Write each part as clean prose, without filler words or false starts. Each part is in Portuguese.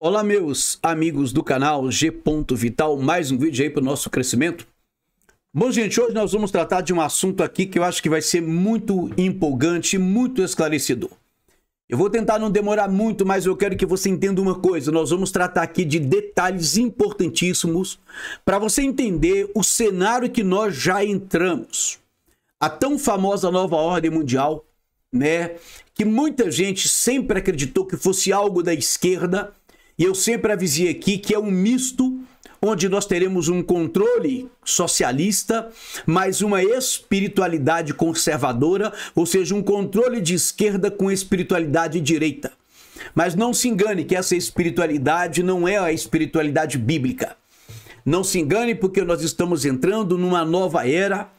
Olá, meus amigos do canal G. Vital, mais um vídeo aí para o nosso crescimento. Bom, gente, hoje nós vamos tratar de um assunto aqui que eu acho que vai ser muito empolgante, muito esclarecedor. Eu vou tentar não demorar muito, mas eu quero que você entenda uma coisa. Nós vamos tratar aqui de detalhes importantíssimos para você entender o cenário que nós já entramos. A tão famosa nova ordem mundial, né? Que muita gente sempre acreditou que fosse algo da esquerda. E eu sempre avisei aqui que é um misto, onde nós teremos um controle socialista, mas uma espiritualidade conservadora, ou seja, um controle de esquerda com espiritualidade de direita. Mas não se engane que essa espiritualidade não é a espiritualidade bíblica. Não se engane, porque nós estamos entrando numa nova era,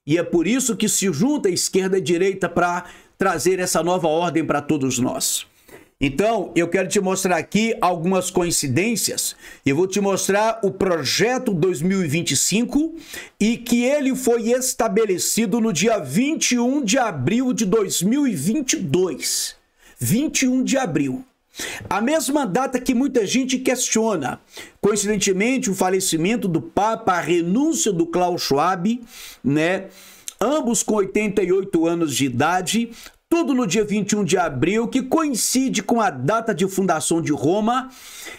e é por isso que se junta a esquerda e a direita para trazer essa nova ordem para todos nós. Então, eu quero te mostrar aqui algumas coincidências. Eu vou te mostrar o projeto 2025 e que ele foi estabelecido no dia 21 de abril de 2022. 21 de abril. A mesma data que muita gente questiona. Coincidentemente, o falecimento do Papa, a renúncia do Klaus Schwab, né? Ambos com 88 anos de idade. Tudo no dia 21 de abril, que coincide com a data de fundação de Roma.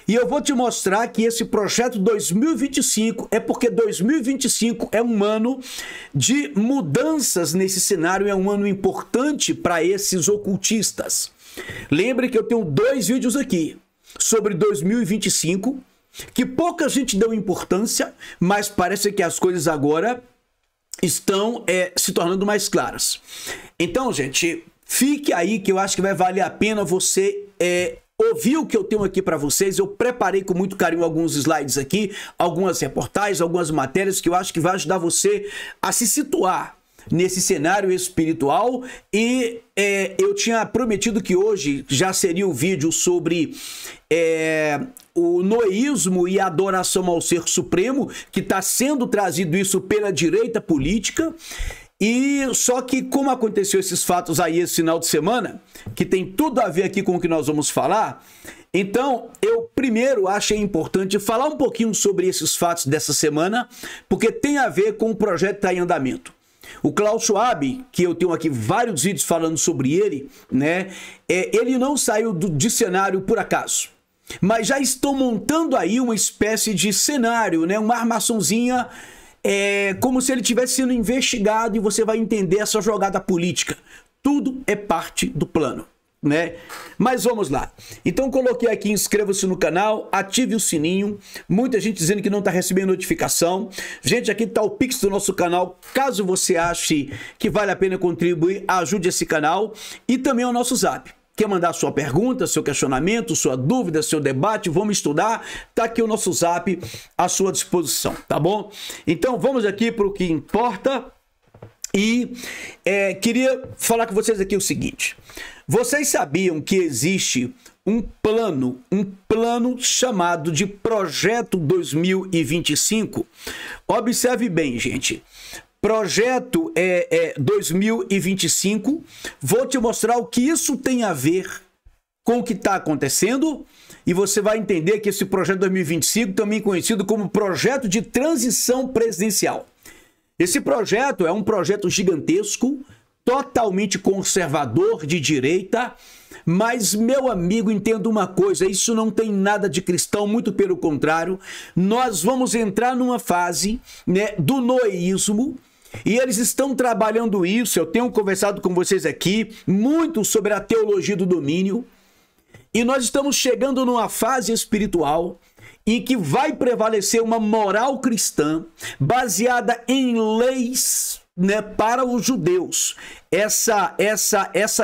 E eu vou te mostrar que esse projeto 2025 é porque 2025 é um ano de mudanças nesse cenário, é um ano importante para esses ocultistas. Lembre que eu tenho dois vídeos aqui sobre 2025, que pouca gente deu importância, mas parece que as coisas agora estão se tornando mais claras. Então, gente, fique aí que eu acho que vai valer a pena você ouvir o que eu tenho aqui para vocês. Eu preparei com muito carinho alguns slides aqui, algumas reportagens, algumas matérias que eu acho que vai ajudar você a se situar nesse cenário espiritual. E eu tinha prometido que hoje já seria o vídeo sobre o noísmo e a adoração ao Ser Supremo, que está sendo trazido isso pela direita política. E só que como aconteceu esses fatos aí esse final de semana, que tem tudo a ver aqui com o que nós vamos falar, então eu primeiro achei importante falar um pouquinho sobre esses fatos dessa semana, porque tem a ver com o projeto que está em andamento. O Klaus Schwab, que eu tenho aqui vários vídeos falando sobre ele, né? Ele não saiu de cenário por acaso, mas já estão montando aí uma espécie de cenário, né? Uma armaçãozinha, como se ele estivesse sendo investigado, e você vai entender essa jogada política. Tudo é parte do plano, né? Mas vamos lá. Então coloquei aqui, inscreva-se no canal, ative o sininho. Muita gente dizendo que não está recebendo notificação. Gente, aqui está o Pix do nosso canal. Caso você ache que vale a pena contribuir, ajude esse canal. E também o nosso Zap. Quer mandar sua pergunta, seu questionamento, sua dúvida, seu debate? Vamos estudar? Tá aqui o nosso Zap à sua disposição, tá bom? Então vamos aqui para o que importa. E queria falar com vocês aqui o seguinte. Vocês sabiam que existe um plano chamado de Projeto 2025? Observe bem, gente. Projeto 2025, vou te mostrar o que isso tem a ver com o que está acontecendo, e você vai entender que esse projeto 2025, também conhecido como projeto de transição presidencial. Esse projeto é um projeto gigantesco, totalmente conservador, de direita, mas, meu amigo, entenda uma coisa, isso não tem nada de cristão, muito pelo contrário. Nós vamos entrar numa fase, né, do noísmo, e eles estão trabalhando isso. Eu tenho conversado com vocês aqui muito sobre a teologia do domínio, e nós estamos chegando numa fase espiritual em que vai prevalecer uma moral cristã baseada em leis, né, para os judeus.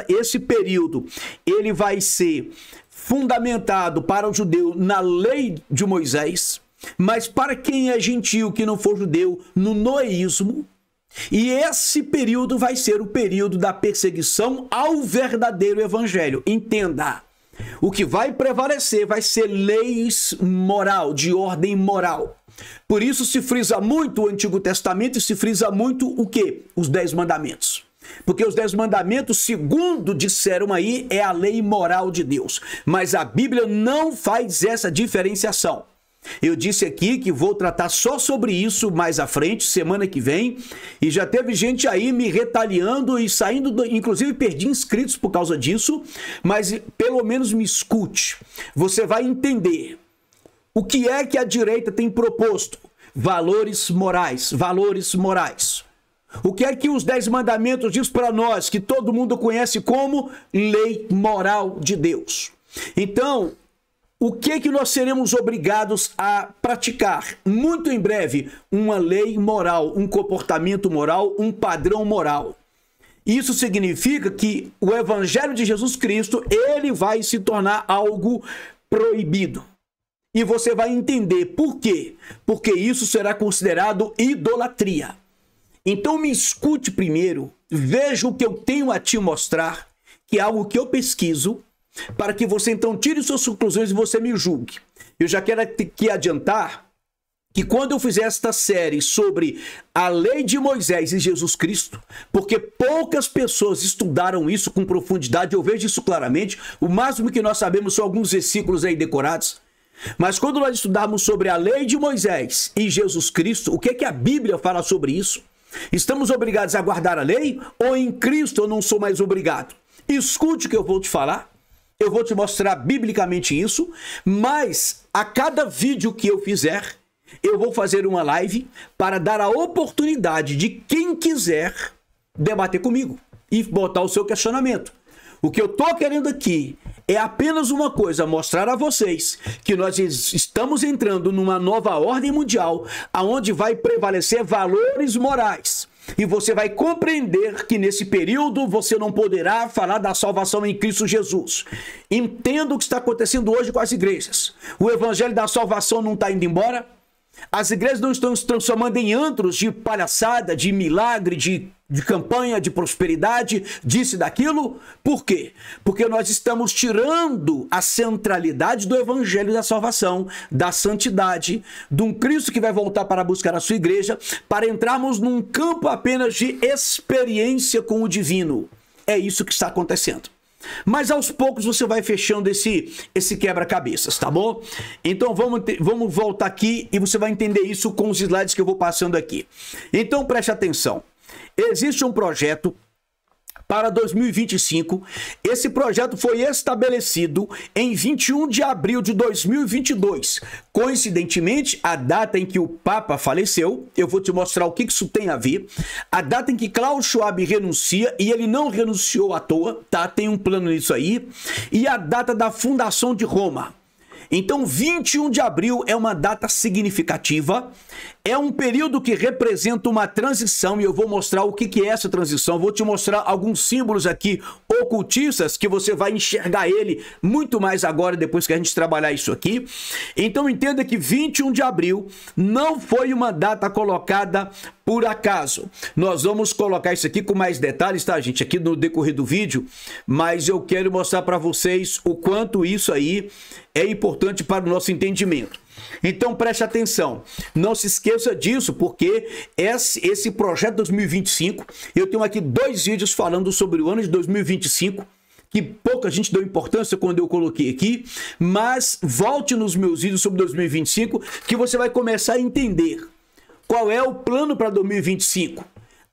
Esse período ele vai ser fundamentado para o judeu na lei de Moisés, mas para quem é gentio, que não for judeu, no noísmo. E esse período vai ser o período da perseguição ao verdadeiro evangelho. Entenda, o que vai prevalecer vai ser leis moral, de ordem moral. Por isso se frisa muito o Antigo Testamento e se frisa muito o quê? Os 10 mandamentos. Porque os 10 mandamentos, segundo disseram aí, é a lei moral de Deus. Mas a Bíblia não faz essa diferenciação. Eu disse aqui que vou tratar só sobre isso mais à frente, semana que vem, e já teve gente aí me retaliando e saindo, inclusive perdi inscritos por causa disso, mas pelo menos me escute. Você vai entender o que é que a direita tem proposto. Valores morais, valores morais. O que é que os 10 mandamentos diz para nós, que todo mundo conhece como lei moral de Deus? Então, o que é que nós seremos obrigados a praticar? Muito em breve, uma lei moral, um comportamento moral, um padrão moral. Isso significa que o Evangelho de Jesus Cristo, ele vai se tornar algo proibido. E você vai entender por quê. Porque isso será considerado idolatria. Então me escute primeiro, veja o que eu tenho a te mostrar, que é algo que eu pesquiso, para que você então tire suas conclusões e você me julgue. Eu já quero aqui adiantar que quando eu fizer esta série sobre a lei de Moisés e Jesus Cristo, porque poucas pessoas estudaram isso com profundidade, eu vejo isso claramente, o máximo que nós sabemos são alguns versículos aí decorados. Mas quando nós estudarmos sobre a lei de Moisés e Jesus Cristo, o que é que a Bíblia fala sobre isso? Estamos obrigados a guardar a lei ou em Cristo eu não sou mais obrigado? Escute o que eu vou te falar, eu vou te mostrar biblicamente isso, mas a cada vídeo que eu fizer, eu vou fazer uma live para dar a oportunidade de quem quiser debater comigo e botar o seu questionamento. O que eu estou querendo aqui é apenas uma coisa, mostrar a vocês que nós estamos entrando numa nova ordem mundial, onde vai prevalecer valores morais. E você vai compreender que nesse período você não poderá falar da salvação em Cristo Jesus. Entenda o que está acontecendo hoje com as igrejas. O evangelho da salvação não está indo embora. As igrejas não estão se transformando em antros de palhaçada, de milagre, de campanha, de prosperidade, disso e daquilo. Por quê? Porque nós estamos tirando a centralidade do evangelho da salvação, da santidade, de um Cristo que vai voltar para buscar a sua igreja, para entrarmos num campo apenas de experiência com o divino. É isso que está acontecendo. Mas aos poucos você vai fechando esse quebra-cabeças, tá bom? Então vamos voltar aqui e você vai entender isso com os slides que eu vou passando aqui. Então preste atenção. Existe um projeto para 2025. Esse projeto foi estabelecido em 21 de abril de 2022. Coincidentemente, a data em que o Papa faleceu, eu vou te mostrar o que isso tem a ver. A data em que Klaus Schwab renuncia, e ele não renunciou à toa, tá? Tem um plano nisso aí. E a data da fundação de Roma. Então, 21 de abril é uma data significativa, é um período que representa uma transição, e eu vou mostrar o que é essa transição, vou te mostrar alguns símbolos aqui ocultistas, que você vai enxergar ele muito mais agora, depois que a gente trabalhar isso aqui. Então, entenda que 21 de abril não foi uma data colocada por acaso. Nós vamos colocar isso aqui com mais detalhes, tá, gente? Aqui no decorrer do vídeo, mas eu quero mostrar para vocês o quanto isso aí é importante para o nosso entendimento. Então preste atenção, não se esqueça disso, porque esse projeto 2025, eu tenho aqui 2 vídeos falando sobre o ano de 2025, que pouca gente deu importância quando eu coloquei aqui, mas volte nos meus vídeos sobre 2025, que você vai começar a entender qual é o plano para 2025.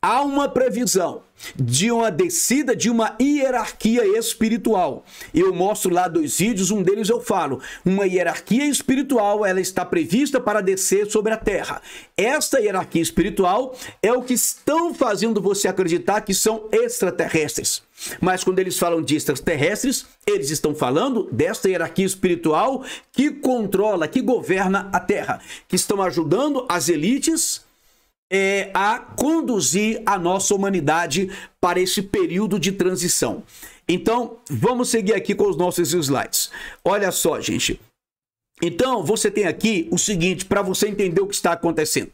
Há uma previsão de uma descida de uma hierarquia espiritual. Eu mostro lá 2 vídeos, um deles eu falo. Uma hierarquia espiritual, ela está prevista para descer sobre a terra. Esta hierarquia espiritual é o que estão fazendo você acreditar que são extraterrestres. Mas quando eles falam de extraterrestres, eles estão falando desta hierarquia espiritual que controla, que governa a terra, que estão ajudando as elites a conduzir a nossa humanidade para esse período de transição. Então, vamos seguir aqui com os nossos slides. Olha só, gente. Então, você tem aqui o seguinte, para você entender o que está acontecendo.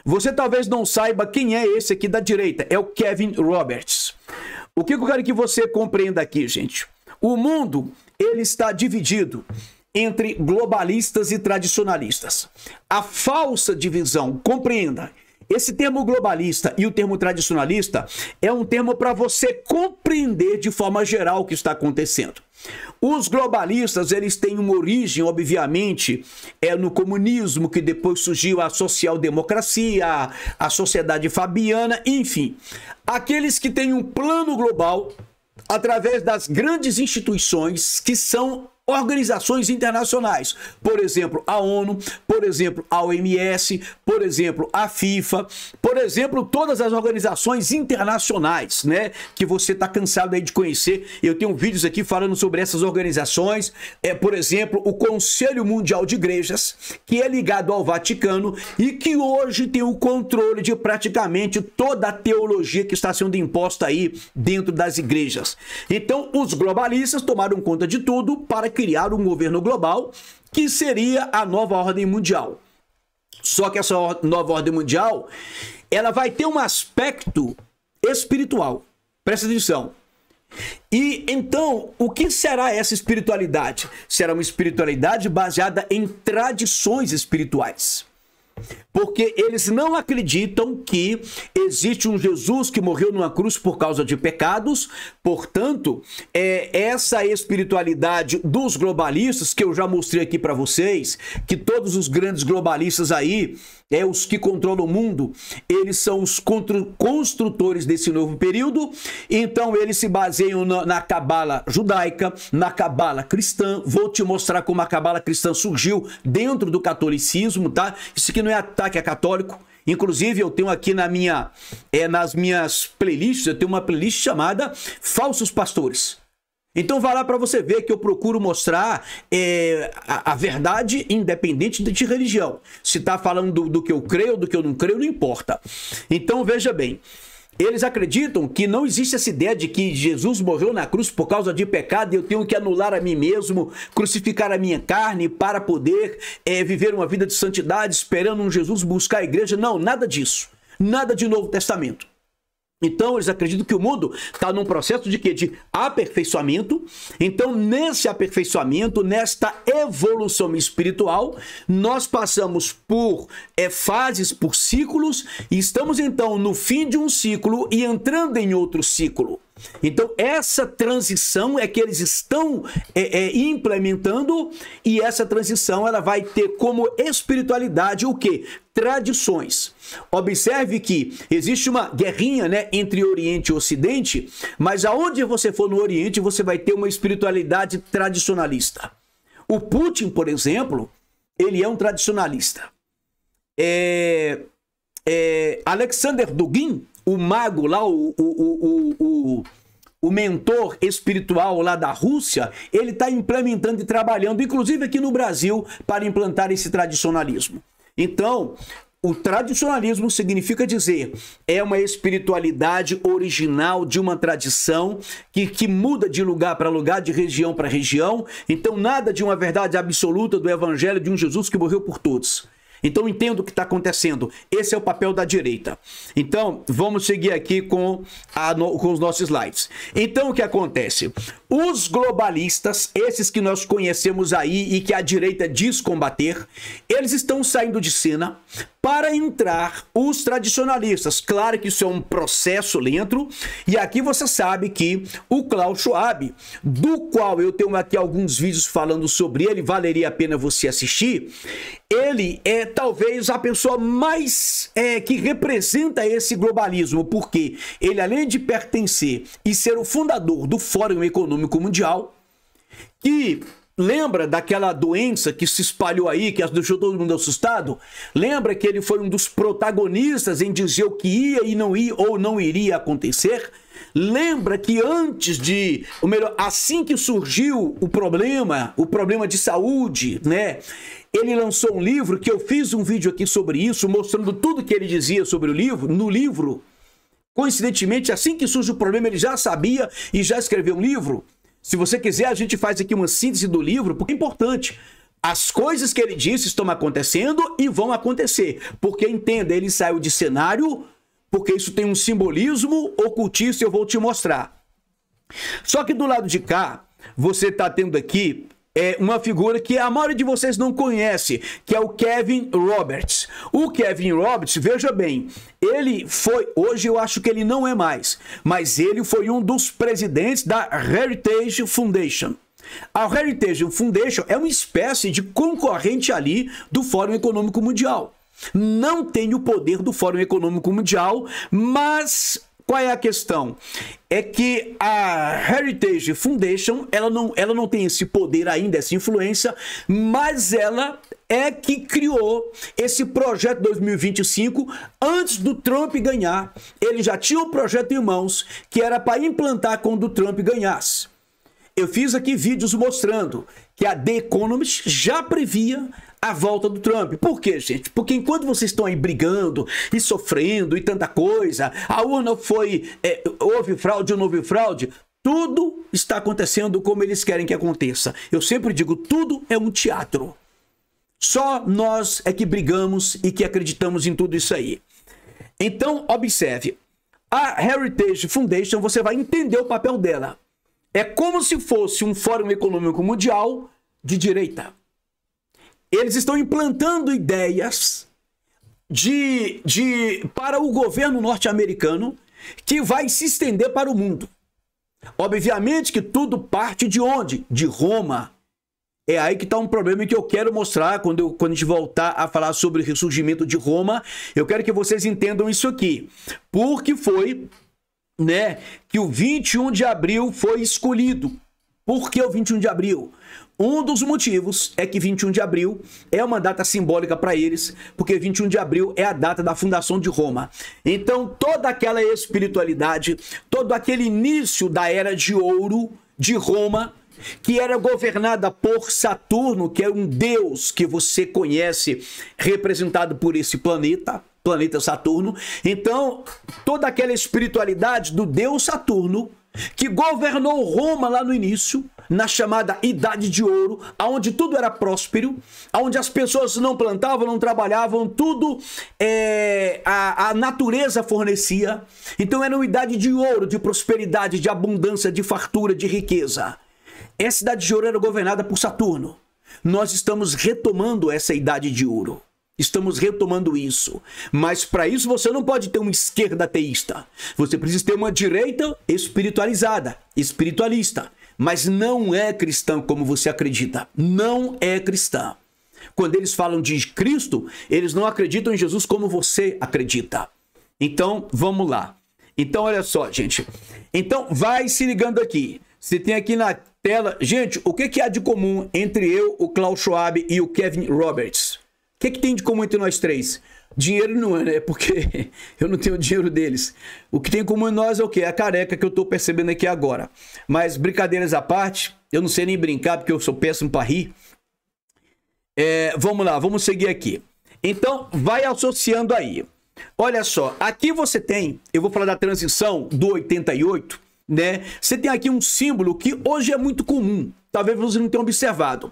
Você talvez não saiba quem é esse aqui da direita, é o Kevin Roberts. O que eu quero que você compreenda aqui, gente? O mundo, ele está dividido entre globalistas e tradicionalistas. A falsa divisão, compreenda, Esse termo globalista e o termo tradicionalista é um termo para você compreender de forma geral o que está acontecendo. Os globalistas, eles têm uma origem, obviamente, no comunismo, que depois surgiu a social-democracia, a sociedade fabiana, enfim. Aqueles que têm um plano global através das grandes instituições que são organizações internacionais, por exemplo, a ONU, por exemplo, a OMS, por exemplo, a FIFA, por exemplo, todas as organizações internacionais, né, que você está cansado aí de conhecer. Eu tenho vídeos aqui falando sobre essas organizações, por exemplo, o Conselho Mundial de Igrejas, que é ligado ao Vaticano e que hoje tem o controle de praticamente toda a teologia que está sendo imposta aí dentro das igrejas. Então, os globalistas tomaram conta de tudo para criar um governo global que seria a nova ordem mundial. Só que essa nova ordem mundial, ela vai ter um aspecto espiritual. Presta atenção. E então, o que será essa espiritualidade? Será uma espiritualidade baseada em tradições espirituais. Porque eles não acreditam que existe um Jesus que morreu numa cruz por causa de pecados. Portanto, essa espiritualidade dos globalistas, que eu já mostrei aqui para vocês, que todos os grandes globalistas aí, os que controlam o mundo, eles são os construtores desse novo período. Então, eles se baseiam na cabala judaica, na cabala cristã. Vou te mostrar como a cabala cristã surgiu dentro do catolicismo, tá? Isso aqui não é ataque a católico. Inclusive, eu tenho aqui nas minhas playlists, eu tenho uma playlist chamada Falsos Pastores. Então vai lá para você ver que eu procuro mostrar a verdade independente de religião. Se está falando do que eu creio, do que eu não creio, não importa. Então veja bem, eles acreditam que não existe essa ideia de que Jesus morreu na cruz por causa de pecado e eu tenho que anular a mim mesmo, crucificar a minha carne para poder viver uma vida de santidade, esperando um Jesus buscar a igreja. Não, nada disso. Nada de Novo Testamento. Então, eles acreditam que o mundo está num processo de quê? De aperfeiçoamento. Então, nesse aperfeiçoamento, nesta evolução espiritual, nós passamos por fases, por ciclos, e estamos, então, no fim de um ciclo e entrando em outro ciclo. Então, essa transição é que eles estão implementando, e essa transição ela vai ter como espiritualidade o quê? Tradições. Observe que existe uma guerrinha, né, entre Oriente e Ocidente, mas aonde você for no Oriente, você vai ter uma espiritualidade tradicionalista. O Putin, por exemplo, ele é um tradicionalista. Alexander Dugin, o mago lá, o mentor espiritual lá da Rússia, ele está implementando e trabalhando, inclusive aqui no Brasil, para implantar esse tradicionalismo. Então, o tradicionalismo significa dizer, é uma espiritualidade original de uma tradição que muda de lugar para lugar, de região para região. Então, nada de uma verdade absoluta do evangelho de um Jesus que morreu por todos. Então, entenda o que está acontecendo. Esse é o papel da direita. Então, vamos seguir aqui com os nossos slides. Então, o que acontece? Os globalistas, esses que nós conhecemos aí e que a direita diz combater, eles estão saindo de cena para entrar os tradicionalistas. Claro que isso é um processo lento, e aqui você sabe que o Klaus Schwab, do qual eu tenho aqui alguns vídeos falando sobre ele, valeria a pena você assistir, ele é talvez a pessoa mais que representa esse globalismo, porque ele, além de pertencer e ser o fundador do Fórum Econômico Mundial, que lembra daquela doença que se espalhou aí, que deixou todo mundo assustado? Lembra que ele foi um dos protagonistas em dizer o que ia e não ia ou não iria acontecer? Lembra que antes de, ou melhor, assim que surgiu o problema de saúde, né? Ele lançou um livro, que eu fiz um vídeo aqui sobre isso, mostrando tudo que ele dizia sobre o livro, no livro. Coincidentemente, assim que surge o problema, ele já sabia e já escreveu um livro. Se você quiser, a gente faz aqui uma síntese do livro, porque é importante. As coisas que ele disse estão acontecendo e vão acontecer. Porque, entenda, ele saiu de cenário, porque isso tem um simbolismo ocultista e eu vou te mostrar. Só que do lado de cá, você está tendo aqui é uma figura que a maioria de vocês não conhece, que é o Kevin Roberts. O Kevin Roberts, veja bem, ele foi, hoje eu acho que ele não é mais, mas ele foi um dos presidentes da Heritage Foundation. A Heritage Foundation é uma espécie de concorrente ali do Fórum Econômico Mundial. Não tem o poder do Fórum Econômico Mundial, mas qual é a questão? É que a Heritage Foundation, ela não tem esse poder ainda, essa influência, mas ela é que criou esse projeto 2025 antes do Trump ganhar. Ele já tinha um projeto em mãos que era para implantar quando o Trump ganhasse. Eu fiz aqui vídeos mostrando que a The Economist já previa a volta do Trump. Por quê, gente? Porque enquanto vocês estão aí brigando e sofrendo e tanta coisa, a urna foi... houve fraude ou não houve fraude, tudo está acontecendo como eles querem que aconteça. Eu sempre digo, tudo é um teatro. Só nós é que brigamos e que acreditamos em tudo isso aí. Então, observe. A Heritage Foundation, você vai entender o papel dela. É como se fosse um Fórum Econômico Mundial de direita. Eles estão implantando ideias para o governo norte-americano que vai se estender para o mundo. Obviamente que tudo parte de onde? De Roma. É aí que está um problema que eu quero mostrar quando a gente voltar a falar sobre o ressurgimento de Roma. Eu quero que vocês entendam isso aqui. Porque foi... que o 21 de abril foi escolhido. Por que o 21 de abril? Um dos motivos é que 21 de abril é uma data simbólica para eles, porque 21 de abril é a data da fundação de Roma. Então, toda aquela espiritualidade, todo aquele início da Era de Ouro de Roma, que era governada por Saturno, que é um deus que você conhece, representado por esse planeta Saturno. Então, toda aquela espiritualidade do deus Saturno, que governou Roma lá no início, na chamada Idade de Ouro, onde tudo era próspero, onde as pessoas não plantavam, não trabalhavam, tudo a natureza fornecia. Então era uma Idade de Ouro, de prosperidade, de abundância, de fartura, de riqueza. Essa Idade de Ouro era governada por Saturno. Nós estamos retomando essa Idade de Ouro. Estamos retomando isso. Mas para isso você não pode ter uma esquerda ateísta. Você precisa ter uma direita espiritualizada, espiritualista. Mas não é cristã como você acredita. Não é cristã. Quando eles falam de Cristo, eles não acreditam em Jesus como você acredita. Então, vamos lá. Então, olha só, gente. Então, vai se ligando aqui. Você tem aqui na tela... Gente, o que há de comum entre eu, o Klaus Schwab e o Kevin Roberts? O que tem de comum entre nós três? Dinheiro não é, né? Porque eu não tenho dinheiro deles. O que tem em comum em nós é o quê? É a careca que eu tô percebendo aqui agora. Mas brincadeiras à parte, eu não sei nem brincar porque eu sou péssimo para rir. Vamos lá, vamos seguir aqui. Então, vai associando aí. Olha só, aqui você tem, eu vou falar da transição do 88, né? Você tem aqui um símbolo que hoje é muito comum. Talvez você não tenha observado.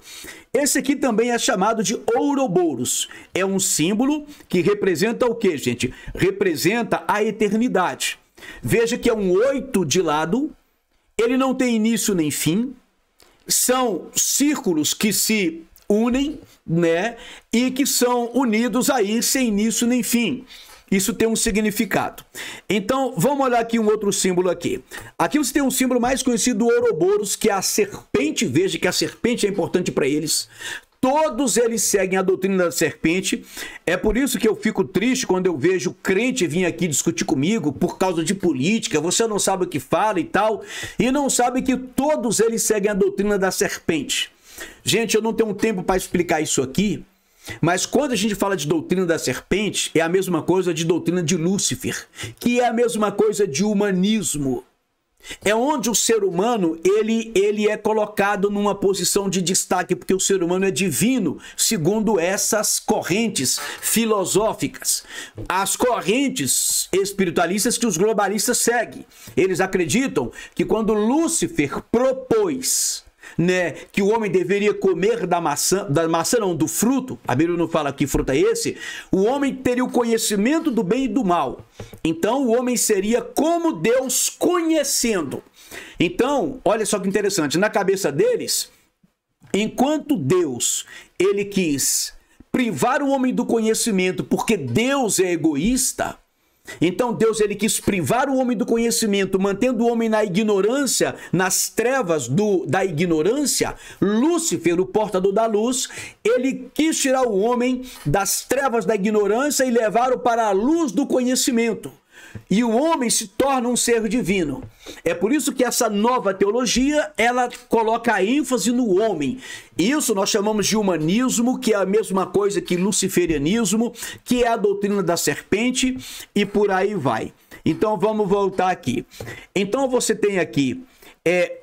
Esse aqui também é chamado de Ouroboros. É um símbolo que representa o quê, gente? Representa a eternidade. Veja que é um 8 de lado. Ele não tem início nem fim. São círculos que se unem, né? E que são unidos aí sem início nem fim. Isso tem um significado. Então, vamos olhar aqui um outro símbolo aqui. Aqui você tem um símbolo mais conhecido do Ouroboros, que é a serpente. Veja que a serpente é importante para eles. Todos eles seguem a doutrina da serpente. É por isso que eu fico triste quando eu vejo crente vir aqui discutir comigo por causa de política. Você não sabe o que fala e tal. E não sabe que todos eles seguem a doutrina da serpente. Gente, eu não tenho tempo para explicar isso aqui. Mas quando a gente fala de doutrina da serpente, é a mesma coisa de doutrina de Lúcifer, que é a mesma coisa de humanismo. É onde o ser humano, ele é colocado numa posição de destaque, porque o ser humano é divino, segundo essas correntes filosóficas. As correntes espiritualistas que os globalistas seguem. Eles acreditam que quando Lúcifer propôs, né, que o homem deveria comer do fruto, a Bíblia não fala que fruto é esse, o homem teria o conhecimento do bem e do mal. Então o homem seria como Deus conhecendo. Então, olha só que interessante, na cabeça deles, enquanto Deus, ele quis privar o homem do conhecimento porque Deus é egoísta, então Deus ele quis privar o homem do conhecimento, mantendo o homem na ignorância, nas trevas da ignorância. Lúcifer, o portador da luz, ele quis tirar o homem das trevas da ignorância e levá-lo para a luz do conhecimento. E o homem se torna um ser divino. É por isso que essa nova teologia, ela coloca a ênfase no homem. Isso nós chamamos de humanismo, que é a mesma coisa que luciferianismo, que é a doutrina da serpente, e por aí vai. Então vamos voltar aqui. Então você tem aqui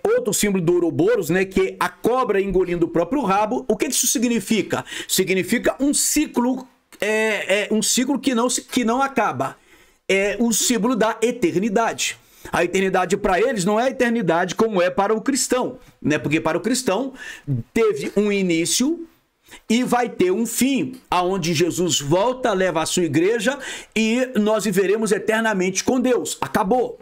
outro símbolo do Ouroboros, né, que é a cobra engolindo o próprio rabo. O que isso significa? Significa um ciclo, um ciclo que não acaba. É o símbolo da eternidade. A eternidade para eles não é a eternidade como é para o cristão, né? Porque para o cristão teve um início e vai ter um fim, aonde Jesus volta, leva a sua igreja e nós viveremos eternamente com Deus. Acabou.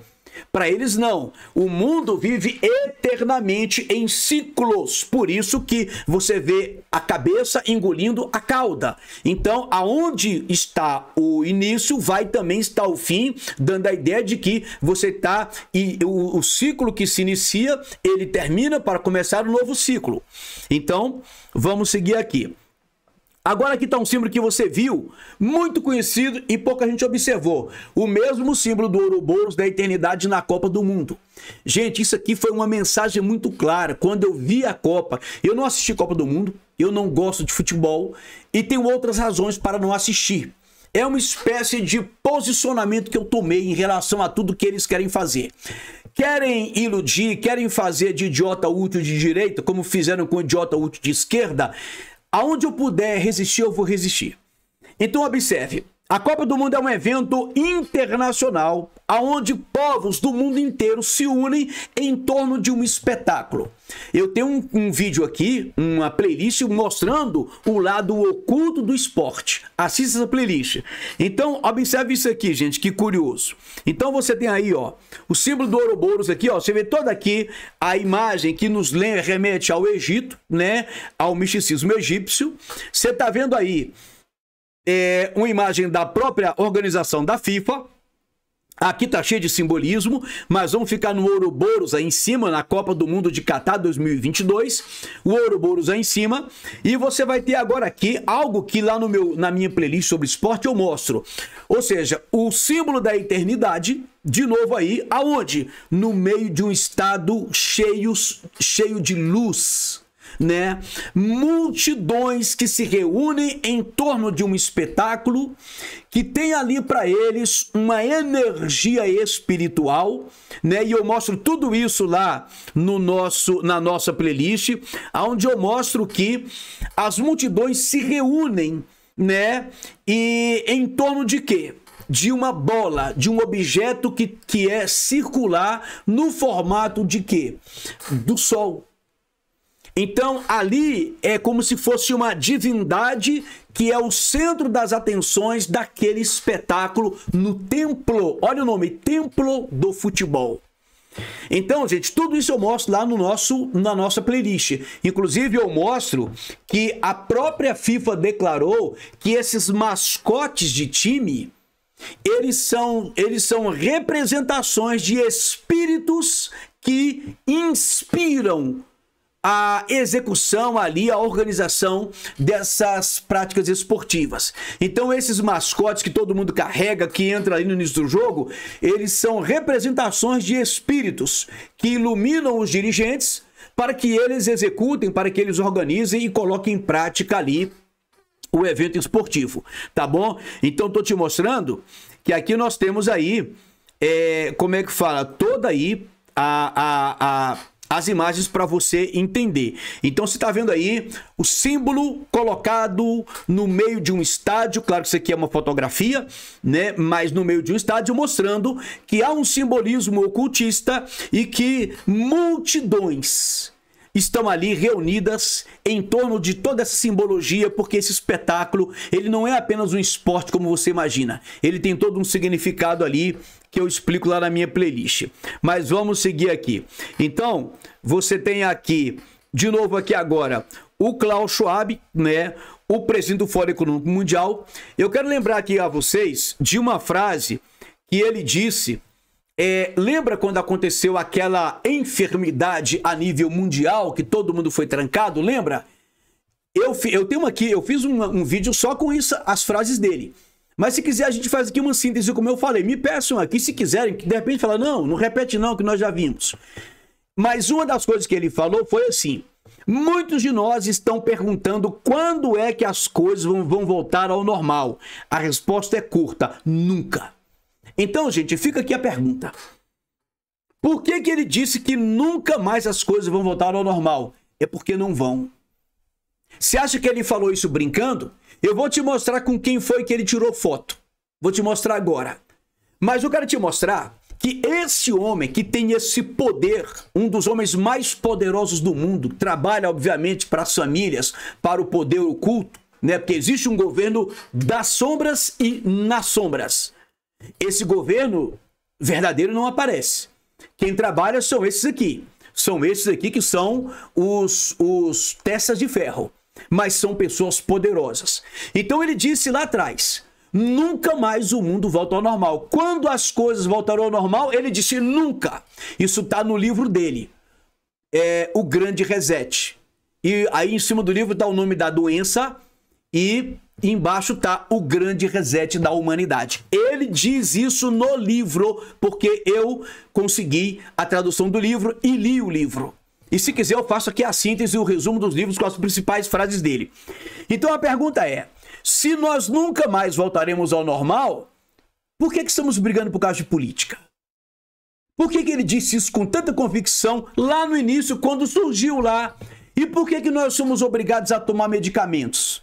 Para eles não. O mundo vive eternamente em ciclos. Por isso que você vê a cabeça engolindo a cauda. Então, aonde está o início, vai também estar o fim, dando a ideia de que você está... E o ciclo que se inicia, ele termina para começar um novo ciclo. Então, vamos seguir aqui. Agora aqui está um símbolo que você viu, muito conhecido e pouca gente observou. O mesmo símbolo do Ouroboros da eternidade na Copa do Mundo. Gente, isso aqui foi uma mensagem muito clara. Quando eu vi a Copa, eu não assisti Copa do Mundo, eu não gosto de futebol e tenho outras razões para não assistir. É uma espécie de posicionamento que eu tomei em relação a tudo que eles querem fazer. Querem iludir, querem fazer de idiota útil de direita, como fizeram com idiota útil de esquerda. Aonde eu puder resistir, eu vou resistir. Então observe, a Copa do Mundo é um evento internacional onde povos do mundo inteiro se unem em torno de um espetáculo. Eu tenho um vídeo aqui, uma playlist mostrando o lado oculto do esporte. Assista essa playlist. Então observe isso aqui, gente, que curioso. Então você tem aí, ó, o símbolo do Ouroboros aqui, ó, você vê toda aqui a imagem que nos remete ao Egito, né, ao misticismo egípcio. Você tá vendo aí uma imagem da própria organização da FIFA. Aqui tá cheio de simbolismo, mas vamos ficar no Ouroboros aí em cima, na Copa do Mundo de Catar 2022. O Ouroboros aí em cima. E você vai ter agora aqui algo que lá na minha playlist sobre esporte eu mostro. Ou seja, o símbolo da eternidade, de novo aí, aonde? No meio de um estado cheio de luz, né? Multidões que se reúnem em torno de um espetáculo que tem ali para eles uma energia espiritual, né? E eu mostro tudo isso lá na nossa playlist, onde eu mostro que as multidões se reúnem, né? E em torno de quê? De uma bola, de um objeto que é circular no formato de quê? Do Sol. Então, ali é como se fosse uma divindade que é o centro das atenções daquele espetáculo no templo. Olha o nome, Templo do Futebol. Então, gente, tudo isso eu mostro lá na nossa playlist. Inclusive, eu mostro que a própria FIFA declarou que esses mascotes de time, eles são representações de espíritos que inspiram a execução ali, a organização dessas práticas esportivas. Então esses mascotes que todo mundo carrega, que entra ali no início do jogo, eles são representações de espíritos que iluminam os dirigentes para que eles executem, para que eles organizem e coloquem em prática ali o evento esportivo, tá bom? Então tô te mostrando que aqui nós temos aí, como é que fala, toda aí as imagens para você entender. Então você está vendo aí o símbolo colocado no meio de um estádio. Claro que isso aqui é uma fotografia, né? Mas no meio de um estádio, mostrando que há um simbolismo ocultista e que multidões estão ali reunidas em torno de toda essa simbologia, porque esse espetáculo, ele não é apenas um esporte como você imagina. Ele tem todo um significado ali que eu explico lá na minha playlist. Mas vamos seguir aqui. Então, você tem aqui de novo aqui agora o Klaus Schwab, né, o presidente do Fórum Econômico Mundial. Eu quero lembrar aqui a vocês de uma frase que ele disse. Lembra quando aconteceu aquela enfermidade a nível mundial, que todo mundo foi trancado? Lembra? Eu tenho aqui, eu fiz um vídeo só com isso, as frases dele. Mas se quiser, a gente faz aqui uma síntese, como eu falei. Me peçam aqui, se quiserem, que de repente fala, não repete não, que nós já vimos. Mas uma das coisas que ele falou foi assim: muitos de nós estão perguntando quando é que as coisas vão voltar ao normal. A resposta é curta: nunca. Então, gente, fica aqui a pergunta. Por que ele disse que nunca mais as coisas vão voltar ao normal? É porque não vão. Você acha que ele falou isso brincando? Eu vou te mostrar com quem foi que ele tirou foto. Vou te mostrar agora. Mas eu quero te mostrar que esse homem que tem esse poder, um dos homens mais poderosos do mundo, trabalha, obviamente, para as famílias, para o poder oculto, né? Porque existe um governo das sombras e nas sombras. Esse governo verdadeiro não aparece. Quem trabalha são esses aqui. São esses aqui que são os testas de ferro. Mas são pessoas poderosas. Então ele disse lá atrás: nunca mais o mundo volta ao normal. Quando as coisas voltarão ao normal, ele disse nunca. Isso está no livro dele. O Grande Reset. E aí em cima do livro está o nome da doença e embaixo está o Grande Reset da humanidade. Ele diz isso no livro, porque eu consegui a tradução do livro e li o livro. E se quiser eu faço aqui a síntese e o resumo dos livros com as principais frases dele. Então a pergunta é: se nós nunca mais voltaremos ao normal, por que estamos brigando por causa de política? Por que ele disse isso com tanta convicção lá no início, quando surgiu lá? E por que nós somos obrigados a tomar medicamentos?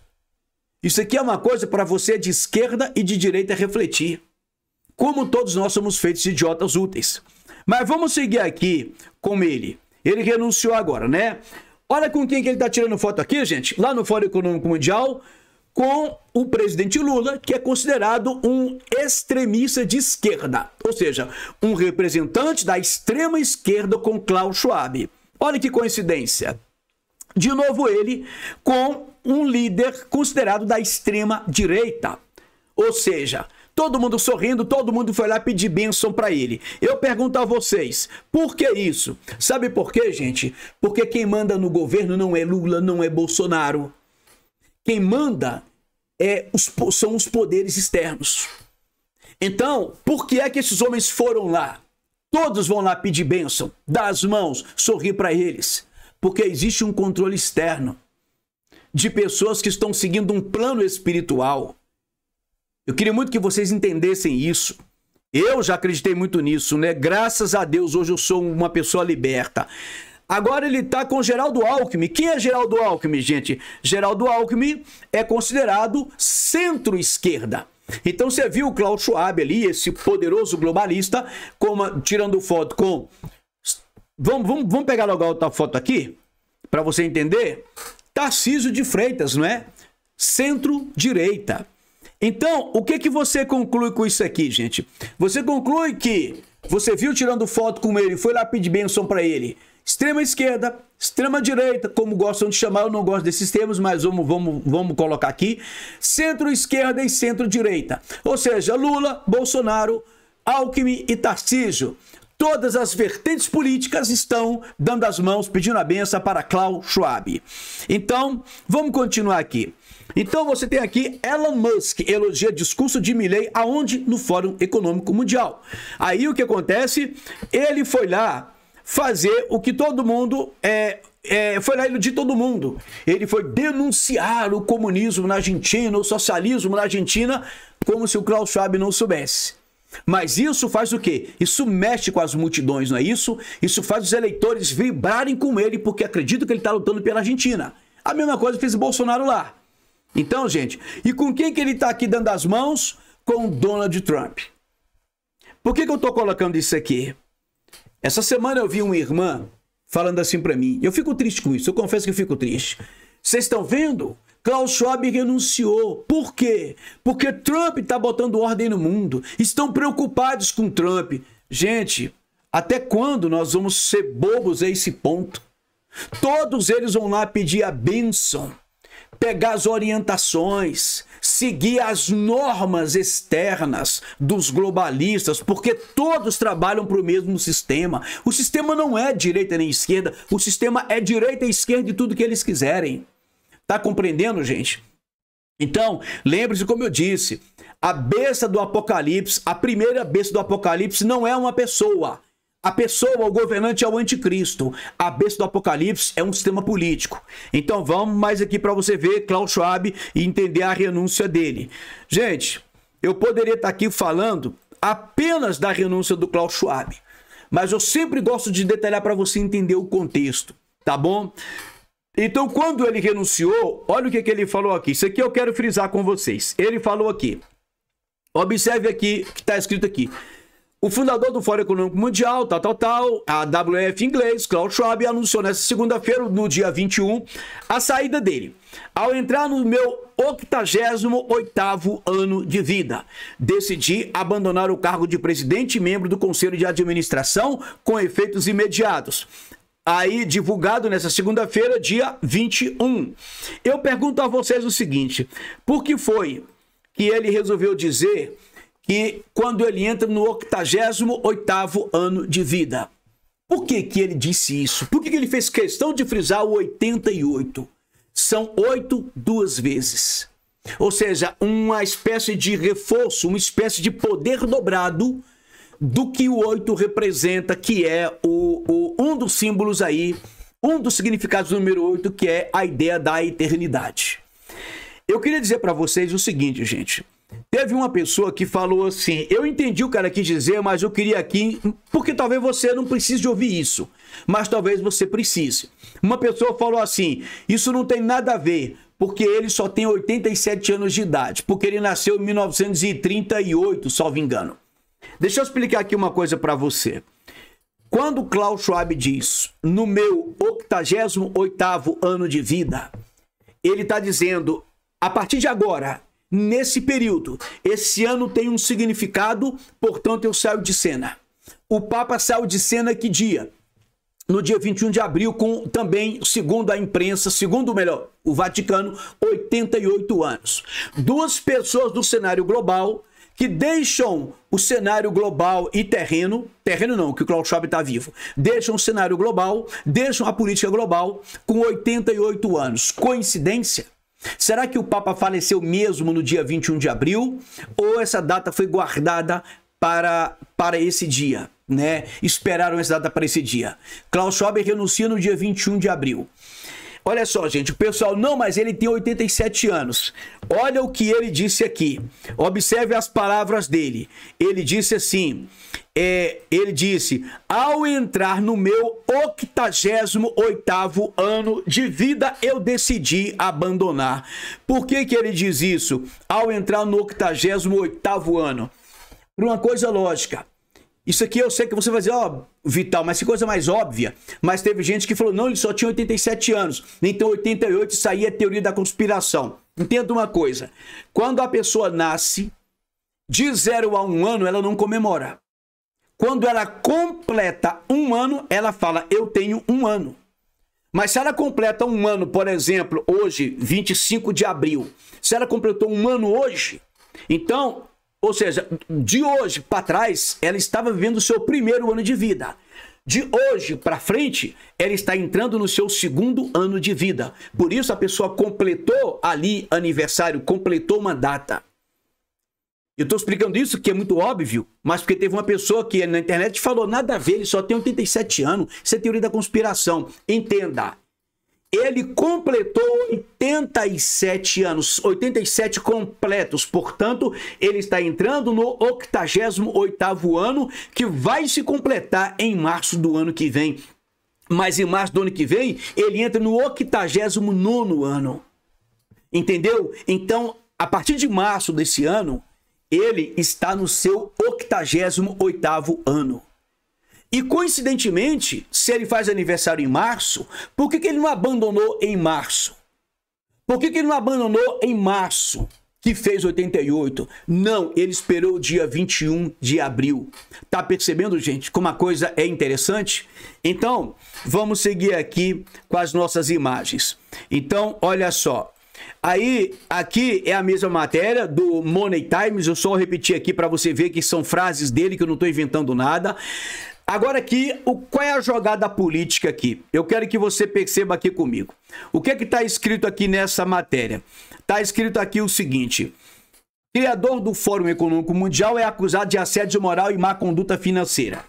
Isso aqui é uma coisa para você de esquerda e de direita refletir. Como todos nós somos feitos de idiotas úteis. Mas vamos seguir aqui com ele. Ele renunciou agora, né? Olha com quem que ele está tirando foto aqui, gente. Lá no Fórum Econômico Mundial, com o presidente Lula, que é considerado um extremista de esquerda. Ou seja, um representante da extrema esquerda com Klaus Schwab. Olha que coincidência. De novo ele com um líder considerado da extrema direita. Ou seja, todo mundo sorrindo, todo mundo foi lá pedir bênção para ele. Eu pergunto a vocês, por que isso? Sabe por quê, gente? Porque quem manda no governo não é Lula, não é Bolsonaro. Quem manda são os poderes externos. Então, por que é que esses homens foram lá? Todos vão lá pedir bênção, dar as mãos, sorrir para eles. Porque existe um controle externo de pessoas que estão seguindo um plano espiritual. Eu queria muito que vocês entendessem isso. Eu já acreditei muito nisso, né? Graças a Deus, hoje eu sou uma pessoa liberta. Agora ele está com Geraldo Alckmin. Quem é Geraldo Alckmin, gente? Geraldo Alckmin é considerado centro-esquerda. Então você viu o Klaus Schwab ali, esse poderoso globalista, tirando foto com... Vamos pegar logo a outra foto aqui, para você entender. Tarcísio de Freitas, não é? Centro-direita. Então, o que você conclui com isso aqui, gente? Você conclui que você viu tirando foto com ele, foi lá pedir bênção para ele. Extrema esquerda, extrema direita, como gostam de chamar, eu não gosto desses termos, mas vamos colocar aqui. Centro-esquerda e centro-direita. Ou seja, Lula, Bolsonaro, Alckmin e Tarcísio. Todas as vertentes políticas estão dando as mãos, pedindo a benção para Klaus Schwab. Então, vamos continuar aqui. Então, você tem aqui Elon Musk, elogia discurso de Milley, aonde? No Fórum Econômico Mundial. Aí, o que acontece? Ele foi lá fazer o que todo mundo... foi lá iludir todo mundo. Ele foi denunciar o comunismo na Argentina, o socialismo na Argentina, como se o Klaus Schwab não soubesse. Mas isso faz o quê? Isso mexe com as multidões, não é isso? Isso faz os eleitores vibrarem com ele, porque acreditam que ele está lutando pela Argentina. A mesma coisa fez o Bolsonaro lá. Então, gente, e com quem que ele está aqui dando as mãos? Com Donald Trump. Por que eu estou colocando isso aqui? Essa semana eu vi uma irmã falando assim para mim. Eu fico triste com isso, eu confesso que eu fico triste. Vocês estão vendo? Klaus Schwab renunciou. Por quê? Porque Trump está botando ordem no mundo. Estão preocupados com Trump. Gente, até quando nós vamos ser bobos a esse ponto? Todos eles vão lá pedir a bênção, pegar as orientações, seguir as normas externas dos globalistas, porque todos trabalham para o mesmo sistema. O sistema não é direita nem esquerda, o sistema é direita e esquerda de tudo que eles quiserem. Tá compreendendo, gente? Então, lembre-se, como eu disse, a besta do Apocalipse, a primeira besta do Apocalipse não é uma pessoa. A pessoa, o governante é o anticristo. A besta do Apocalipse é um sistema político. Então vamos mais aqui para você ver Klaus Schwab e entender a renúncia dele. Gente, eu poderia estar aqui falando apenas da renúncia do Klaus Schwab, mas eu sempre gosto de detalhar para você entender o contexto, tá bom? Então, quando ele renunciou, olha o que ele falou aqui. Isso aqui eu quero frisar com vocês. Ele falou aqui, observe aqui o que está escrito aqui. O fundador do Fórum Econômico Mundial, a WEF em inglês, Klaus Schwab, anunciou nesta segunda-feira, no dia 21, a saída dele. Ao entrar no meu 88º ano de vida, decidi abandonar o cargo de presidente e membro do Conselho de Administração com efeitos imediatos. Aí, divulgado nessa segunda-feira, dia 21. Eu pergunto a vocês o seguinte, por que foi que ele resolveu dizer que quando ele entra no 88º ano de vida? Por que ele disse isso? Por que ele fez questão de frisar o 88? São 8 duas vezes. Ou seja, uma espécie de reforço, uma espécie de poder dobrado do que o 8 representa, que é um dos símbolos aí, um dos significados do número 8, que é a ideia da eternidade. Eu queria dizer para vocês o seguinte, gente. Teve uma pessoa que falou assim, eu entendi o que ela quis dizer, mas eu queria aqui, porque talvez você não precise de ouvir isso, mas talvez você precise. Uma pessoa falou assim, isso não tem nada a ver, porque ele só tem 87 anos de idade, porque ele nasceu em 1938, salvo engano. Deixa eu explicar aqui uma coisa para você. Quando Klaus Schwab diz, no meu 88º ano de vida, ele está dizendo, a partir de agora, nesse período, esse ano tem um significado, portanto eu saio de cena. O Papa saiu de cena que dia? No dia 21 de abril, com também, segundo a imprensa, o Vaticano, 88 anos. Duas pessoas do cenário global que deixam o cenário global e terreno não, que o Klaus Schwab está vivo, deixam o cenário global, deixam a política global com 88 anos. Coincidência? Será que o Papa faleceu mesmo no dia 21 de abril? Ou essa data foi guardada para esse dia, né? Esperaram essa data para esse dia. Klaus Schwab renuncia no dia 21 de abril. Olha só, gente, o pessoal, não, mas ele tem 87 anos. Olha o que ele disse aqui. Observe as palavras dele. Ele disse assim, ao entrar no meu 88º ano de vida, eu decidi abandonar. Por que ele diz isso? Ao entrar no 88º ano. Por uma coisa lógica. Isso aqui eu sei que você vai dizer, Vital, mas que coisa mais óbvia. Mas teve gente que falou, não, ele só tinha 87 anos. Então 88, isso aí é teoria da conspiração. Entenda uma coisa, quando a pessoa nasce, de 0 a 1 ano, ela não comemora. Quando ela completa 1 ano, ela fala, eu tenho 1 ano. Mas se ela completa 1 ano, por exemplo, hoje, 25 de abril, se ela completou 1 ano hoje, então... Ou seja, de hoje para trás, ela estava vivendo o seu primeiro ano de vida. De hoje para frente, ela está entrando no seu 2º ano de vida. Por isso, a pessoa completou ali aniversário, completou uma data. Eu estou explicando isso, que é muito óbvio, mas porque teve uma pessoa que na internet falou, nada a ver, ele só tem 87 anos. Isso é teoria da conspiração. Entenda. Ele completou 87 anos, 87 completos, portanto, ele está entrando no 88º ano, que vai se completar em março do ano que vem. Mas em março do ano que vem, ele entra no 89º ano. Entendeu? Então, a partir de março desse ano, ele está no seu 88º ano. E, coincidentemente, se ele faz aniversário em março, por que ele não abandonou em março? Por que ele não abandonou em março? que fez 88. Não, ele esperou o dia 21 de abril. Tá percebendo, gente, como a coisa é interessante? Então, vamos seguir aqui com as nossas imagens. Então, olha só. Aí, aqui é a mesma matéria do Money Times. Eu só repeti aqui para você ver que são frases dele, que eu não estou inventando nada. Agora aqui, qual é a jogada política aqui? Eu quero que você perceba aqui comigo. O que está escrito aqui nessa matéria? Está escrito aqui o seguinte: criador do Fórum Econômico Mundial é acusado de assédio moral e má conduta financeira.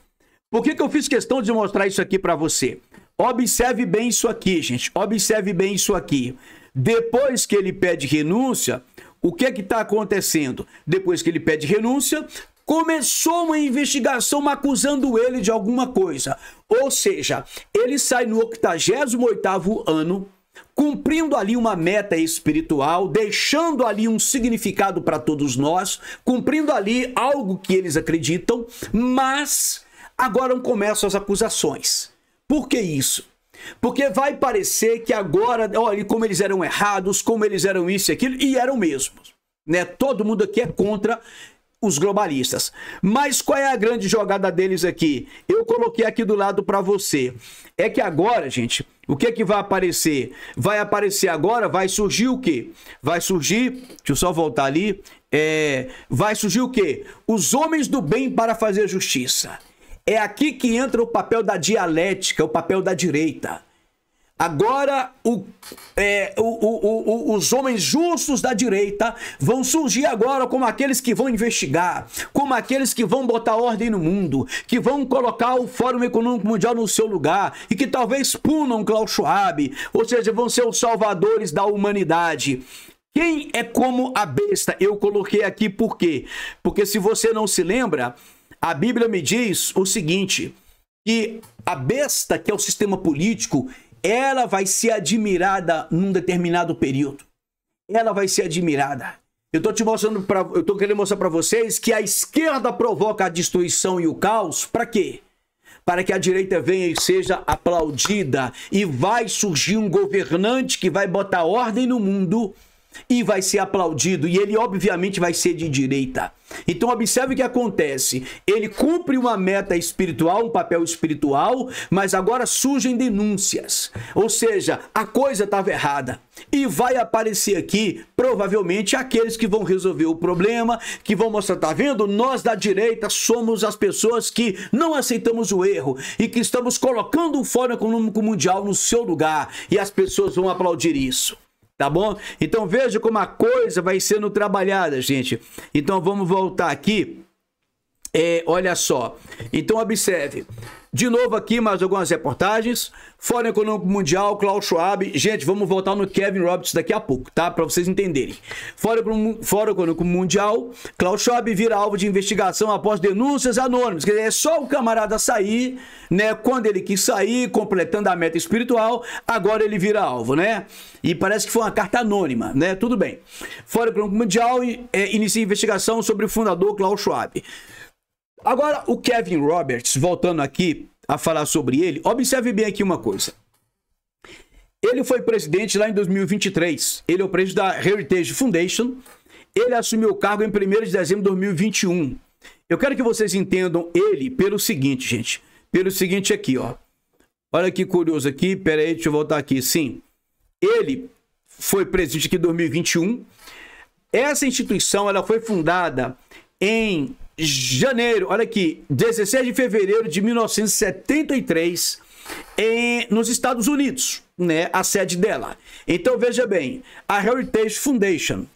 Por que eu fiz questão de mostrar isso aqui para você? Observe bem isso aqui, gente. Observe bem isso aqui. Depois que ele pede renúncia, o que está acontecendo? Depois que ele pede renúncia, começou uma investigação acusando ele de alguma coisa. Ou seja, ele sai no 88º ano, cumprindo ali uma meta espiritual, deixando ali um significado para todos nós, cumprindo ali algo que eles acreditam, mas agora começam as acusações. Por que isso? Porque vai parecer que agora, olha como eles eram errados, como eles eram isso e aquilo, e eram mesmos, né? Todo mundo aqui é contra os globalistas. Mas qual é a grande jogada deles aqui? Eu coloquei aqui do lado para você. É que agora, gente, o que é que vai aparecer? Vai aparecer agora, vai surgir o quê? Vai surgir, deixa eu só voltar ali, vai surgir o quê? Os homens do bem para fazer justiça. É aqui que entra o papel da dialética, o papel da direita. Agora, os homens justos da direita vão surgir agora como aqueles que vão investigar, como aqueles que vão botar ordem no mundo, que vão colocar o Fórum Econômico Mundial no seu lugar e que talvez punam Klaus Schwab, ou seja, vão ser os salvadores da humanidade. Quem é como a besta? Eu coloquei aqui por quê? Porque se você não se lembra, a Bíblia me diz o seguinte, que a besta, que é o sistema político, ela vai ser admirada num determinado período. Ela vai ser admirada. Eu tô querendo mostrar para vocês que a esquerda provoca a destruição e o caos. Para quê? Para que a direita venha e seja aplaudida. E vai surgir um governante que vai botar ordem no mundo e vai ser aplaudido, e ele obviamente vai ser de direita. Então observe o que acontece, ele cumpre uma meta espiritual, um papel espiritual, mas agora surgem denúncias, ou seja, a coisa estava errada, e vai aparecer aqui, provavelmente, aqueles que vão resolver o problema, que vão mostrar, tá vendo? Nós da direita somos as pessoas que não aceitamos o erro, e que estamos colocando o Fórum Econômico Mundial no seu lugar, e as pessoas vão aplaudir isso. Tá bom? Então veja como a coisa vai sendo trabalhada, gente. Então vamos voltar aqui. Olha só. Então observe. De novo aqui mais algumas reportagens. Fórum Econômico Mundial, Klaus Schwab. Gente, vamos voltar no Kevin Roberts daqui a pouco, tá? Para vocês entenderem. Fórum Econômico Mundial, Klaus Schwab vira alvo de investigação após denúncias anônimas. Quer dizer, é só o camarada sair, né? Quando ele quis sair, completando a meta espiritual, agora ele vira alvo, né? E parece que foi uma carta anônima, né? Tudo bem. Fórum Econômico Mundial inicia investigação sobre o fundador Klaus Schwab. Agora, o Kevin Roberts, voltando aqui a falar sobre ele, observe bem aqui uma coisa. Ele foi presidente lá em 2023. Ele é o presidente da Heritage Foundation. Ele assumiu o cargo em 1º de dezembro de 2021. Eu quero que vocês entendam ele pelo seguinte, gente. Pelo seguinte aqui, ó. Olha que curioso aqui. Pera aí, deixa eu voltar aqui. Sim. Ele foi presidente aqui em 2021. Essa instituição, ela foi fundada em janeiro, olha aqui, 16 de fevereiro de 1973, nos Estados Unidos, né, a sede dela. Então veja bem, a Heritage Foundation.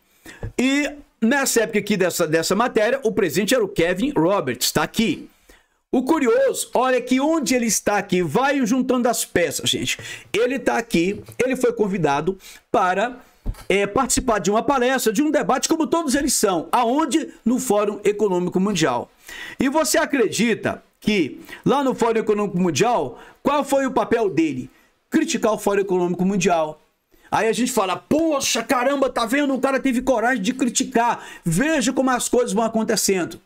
E nessa época aqui dessa matéria, o presidente era o Kevin Roberts, está aqui. O curioso, olha que onde ele está aqui, vai juntando as peças, gente. Ele está aqui, ele foi convidado para participar de uma palestra, de um debate, como todos eles são. Aonde? No Fórum Econômico Mundial. E você acredita que lá no Fórum Econômico Mundial, qual foi o papel dele? Criticar o Fórum Econômico Mundial. Aí a gente fala, poxa, caramba, tá vendo? O cara teve coragem de criticar. Veja como as coisas vão acontecendo.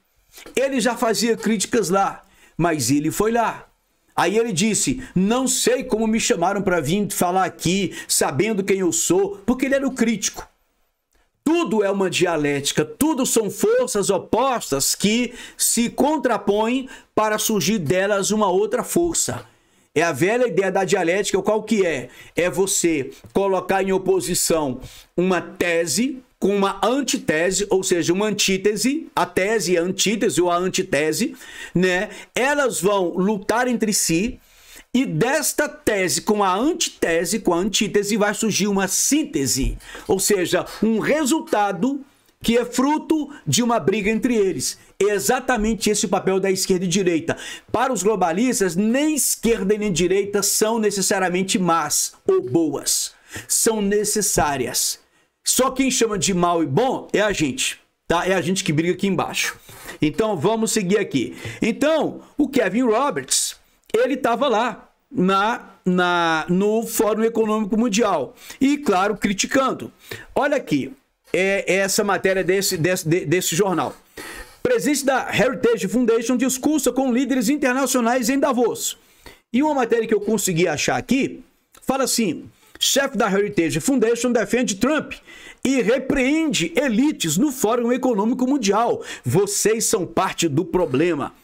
Ele já fazia críticas lá, mas ele foi lá. Aí ele disse, não sei como me chamaram para vir falar aqui, sabendo quem eu sou, porque ele era o crítico. Tudo é uma dialética, tudo são forças opostas que se contrapõem para surgir delas uma outra força. É a velha ideia da dialética, qual que é? É você colocar em oposição uma tese com uma antitese, ou seja, uma antítese, a tese e a antítese ou a antitese, né? Elas vão lutar entre si. E desta tese com a antitese, com a antítese, vai surgir uma síntese, ou seja, um resultado que é fruto de uma briga entre eles. É exatamente esse o papel da esquerda e direita. Para os globalistas, nem esquerda nem direita são necessariamente más ou boas. São necessárias. Só quem chama de mal e bom é a gente, tá? É a gente que briga aqui embaixo. Então, vamos seguir aqui. Então, o Kevin Roberts, ele estava lá no Fórum Econômico Mundial e, claro, criticando. Olha aqui, essa matéria desse jornal. Presidente da Heritage Foundation discursa com líderes internacionais em Davos. E uma matéria que eu consegui achar aqui, fala assim: chefe da Heritage Foundation defende Trump e repreende elites no Fórum Econômico Mundial. Vocês são parte do problema.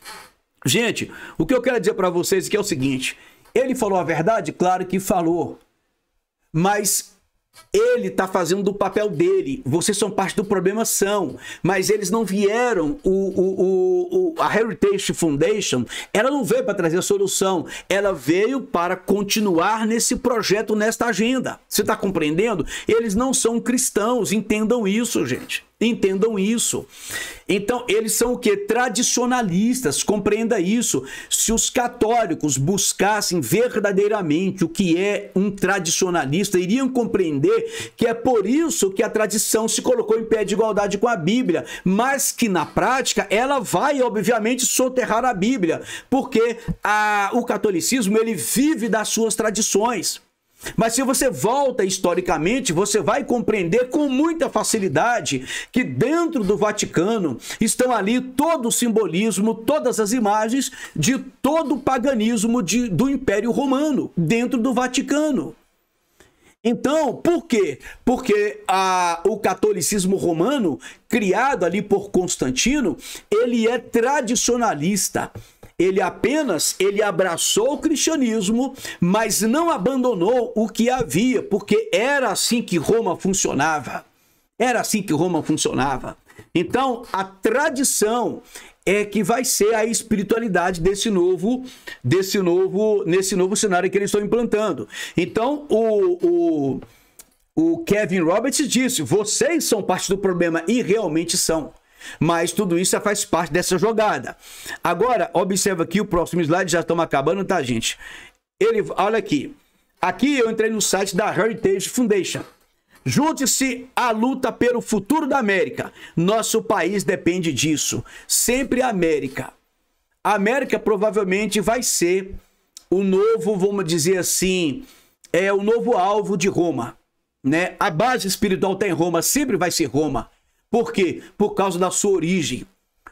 Gente, o que eu quero dizer para vocês aqui é o seguinte: ele falou a verdade? Claro que falou. Mas ele está fazendo o papel dele. Vocês são parte do problema, são. Mas eles não vieram. A Heritage Foundation, ela não veio para trazer a solução. Ela veio para continuar nesse projeto, nesta agenda. Você está compreendendo? Eles não são cristãos. Entendam isso, gente. Entendam isso. Então, eles são o quê? Tradicionalistas, compreenda isso. Se os católicos buscassem verdadeiramente o que é um tradicionalista, iriam compreender que é por isso que a tradição se colocou em pé de igualdade com a Bíblia, mas que na prática ela vai, obviamente, soterrar a Bíblia, porque o catolicismo ele vive das suas tradições. Mas se você volta historicamente, você vai compreender com muita facilidade que dentro do Vaticano estão ali todo o simbolismo, todas as imagens de todo o paganismo do Império Romano dentro do Vaticano. Então, por quê? Porque o catolicismo romano, criado ali por Constantino, ele é tradicionalista. Ele abraçou o cristianismo, mas não abandonou o que havia, porque era assim que Roma funcionava. Era assim que Roma funcionava. Então, a tradição é que vai ser a espiritualidade nesse novo cenário que eles estão implantando. Então, o Kevin Roberts disse: vocês são parte do problema, e realmente são. Mas tudo isso faz parte dessa jogada. Agora, observa aqui o próximo slide, já estamos acabando, tá, gente? Olha aqui. Aqui eu entrei no site da Heritage Foundation. Junte-se à luta pelo futuro da América. Nosso país depende disso. Sempre a América. A América provavelmente vai ser o novo, vamos dizer assim, o novo alvo de Roma, né? A base espiritual está em Roma, sempre vai ser Roma. Por quê? Por causa da sua origem.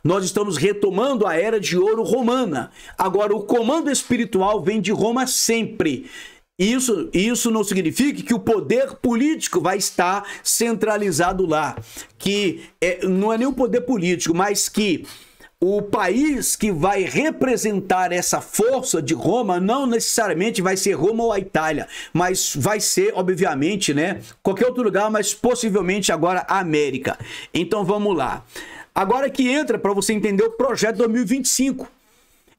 Nós estamos retomando a era de ouro romana. Agora, o comando espiritual vem de Roma sempre. Isso não significa que o poder político vai estar centralizado lá. Que não é nem o poder político, mas que o país que vai representar essa força de Roma não necessariamente vai ser Roma ou a Itália, mas vai ser, obviamente, né, qualquer outro lugar, mas possivelmente agora a América. Então vamos lá. Agora que entra para você entender o projeto 2025.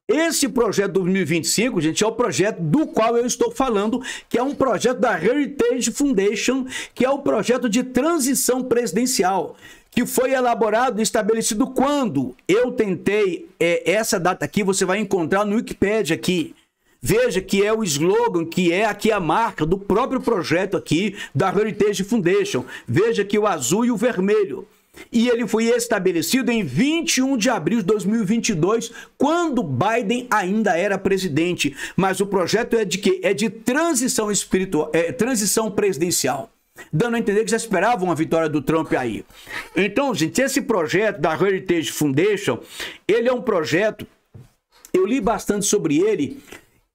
Esse projeto 2025, gente, é o projeto do qual eu estou falando, que é um projeto da Heritage Foundation, que é o projeto de transição presidencial, que foi elaborado e estabelecido quando eu tentei, essa data aqui você vai encontrar no Wikipedia aqui. Veja que é o slogan, que é aqui a marca do próprio projeto aqui da Heritage Foundation. Veja aqui o azul e o vermelho. E ele foi estabelecido em 21 de abril de 2022, quando Biden ainda era presidente. Mas o projeto é de quê? É de transição espiritual, transição presidencial. Dando a entender que já esperavam a vitória do Trump aí. Então, gente, esse projeto da Heritage Foundation, ele é um projeto, eu li bastante sobre ele,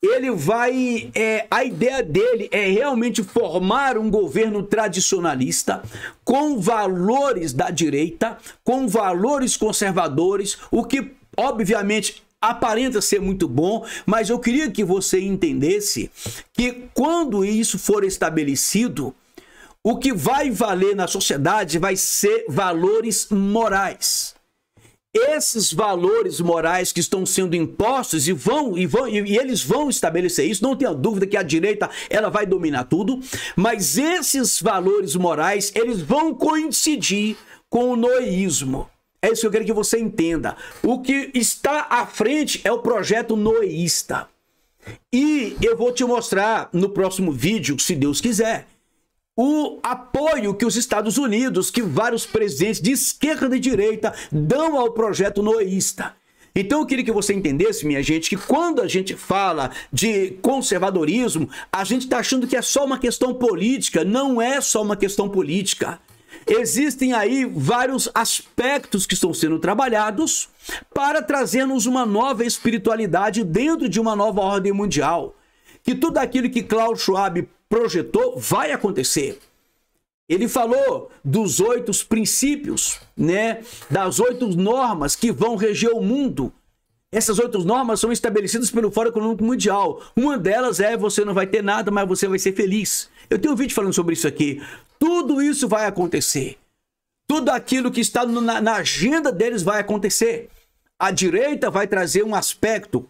ele vai, a ideia dele é realmente formar um governo tradicionalista com valores da direita, com valores conservadores, o que obviamente aparenta ser muito bom, mas eu queria que você entendesse que quando isso for estabelecido, o que vai valer na sociedade vai ser valores morais. Esses valores morais que estão sendo impostos e eles vão estabelecer isso, não tenha dúvida que a direita ela vai dominar tudo, mas esses valores morais eles vão coincidir com o noeísmo. É isso que eu quero que você entenda. O que está à frente é o projeto noeísta. E eu vou te mostrar no próximo vídeo, se Deus quiser, o apoio que os Estados Unidos, que vários presidentes de esquerda e direita dão ao projeto noeísta. Então eu queria que você entendesse, minha gente, que quando a gente fala de conservadorismo, a gente está achando que é só uma questão política. Não é só uma questão política. Existem aí vários aspectos que estão sendo trabalhados para trazermos uma nova espiritualidade dentro de uma nova ordem mundial. Que tudo aquilo que Klaus Schwab projetou vai acontecer. Ele falou dos 8 princípios, né, das 8 normas que vão reger o mundo. Essas 8 normas são estabelecidas pelo Fórum Econômico Mundial. Uma delas é: você não vai ter nada, mas você vai ser feliz. Eu tenho um vídeo falando sobre isso aqui. Tudo isso vai acontecer. Tudo aquilo que está na agenda deles vai acontecer. A direita vai trazer um aspecto,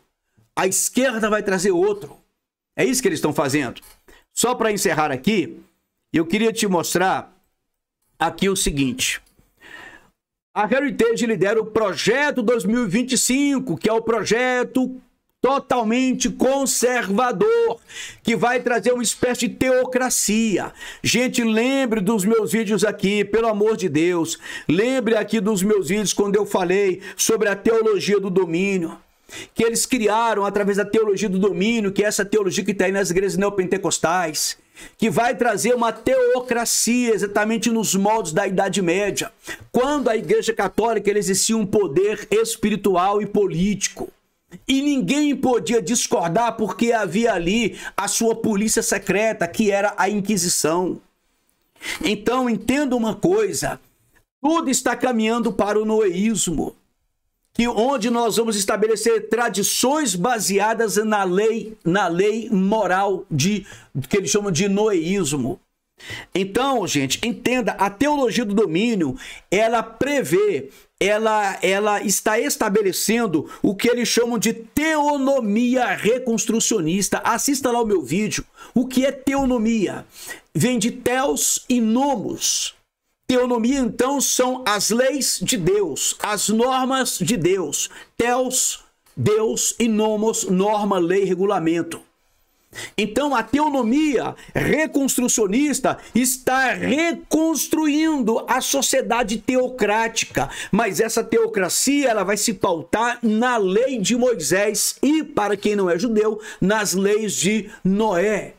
a esquerda vai trazer outro. É isso que eles estão fazendo. Só para encerrar aqui, eu queria te mostrar aqui o seguinte. A Heritage lidera o Projeto 2025, que é o projeto totalmente conservador, que vai trazer uma espécie de teocracia. Gente, lembre dos meus vídeos aqui, pelo amor de Deus. Lembre aqui dos meus vídeos quando eu falei sobre a teologia do domínio, que eles criaram através da teologia do domínio, que é essa teologia que está aí nas igrejas neopentecostais, que vai trazer uma teocracia exatamente nos moldes da Idade Média, quando a Igreja Católica exercia um poder espiritual e político. E ninguém podia discordar porque havia ali a sua polícia secreta, que era a Inquisição. Então, entenda uma coisa, tudo está caminhando para o noeísmo, onde nós vamos estabelecer tradições baseadas na lei moral, que eles chamam de noeísmo. Então, gente, entenda, a teologia do domínio, ela prevê, ela está estabelecendo o que eles chamam de teonomia reconstrucionista. Assista lá o meu vídeo. O que é teonomia? Vem de teos e nomos. Teonomia, então, são as leis de Deus, as normas de Deus. Teos, Deus, e nomos, norma, lei, regulamento. Então, a teonomia reconstrucionista está reconstruindo a sociedade teocrática, mas essa teocracia ela vai se pautar na lei de Moisés e, para quem não é judeu, nas leis de Noé.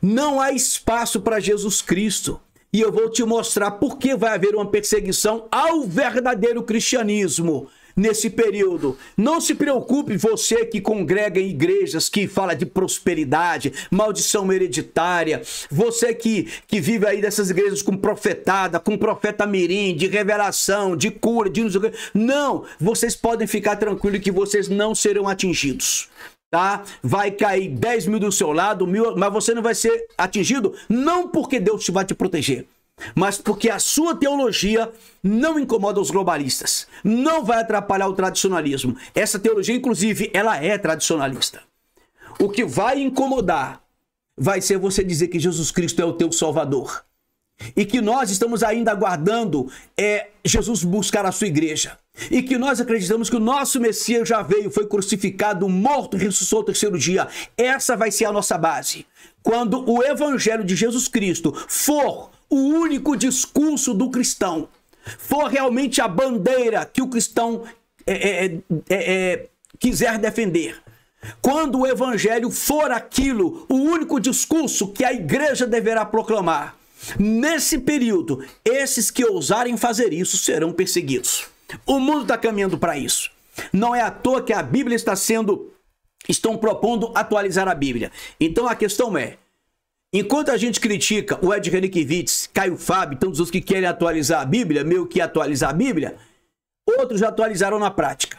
Não há espaço para Jesus Cristo. E eu vou te mostrar por que vai haver uma perseguição ao verdadeiro cristianismo nesse período. Não se preocupe, você que congrega em igrejas que fala de prosperidade, maldição hereditária, você que vive aí dessas igrejas com profetada, com profeta mirim, de revelação, de cura, de não, vocês podem ficar tranquilos que vocês não serão atingidos. Tá? Vai cair 10 mil do seu lado, 1.000, mas você não vai ser atingido, não porque Deus vai te proteger, mas porque a sua teologia não incomoda os globalistas, não vai atrapalhar o tradicionalismo. Essa teologia, inclusive, ela é tradicionalista. O que vai incomodar vai ser você dizer que Jesus Cristo é o teu Salvador e que nós estamos ainda aguardando Jesus buscar a sua igreja. E que nós acreditamos que o nosso Messias já veio, foi crucificado, morto e ressuscitou ao terceiro dia. Essa vai ser a nossa base. Quando o evangelho de Jesus Cristo for o único discurso do cristão, for realmente a bandeira que o cristão quiser defender, quando o evangelho for aquilo, o único discurso que a igreja deverá proclamar, nesse período, esses que ousarem fazer isso serão perseguidos. O mundo está caminhando para isso. Não é à toa que a Bíblia está sendo estão propondo atualizar a Bíblia. Então a questão é, enquanto a gente critica o Ed Renekiewicz, Caio Fábio, tantos outros que querem atualizar a Bíblia, meio que atualizar a Bíblia, outros já atualizaram na prática.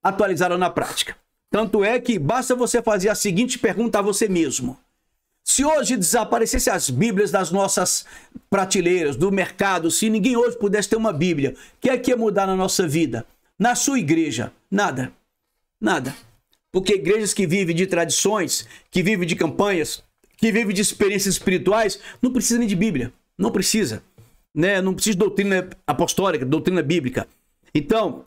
Atualizaram na prática. Tanto é que basta você fazer a seguinte pergunta a você mesmo. Se hoje desaparecesse as Bíblias das nossas prateleiras, do mercado, se ninguém hoje pudesse ter uma Bíblia, o que é que ia mudar na nossa vida? Na sua igreja? Nada. Nada. Porque igrejas que vivem de tradições, que vivem de campanhas, que vivem de experiências espirituais, não precisa nem de Bíblia. Não precisa. Né? Não precisa de doutrina apostólica, doutrina bíblica. Então,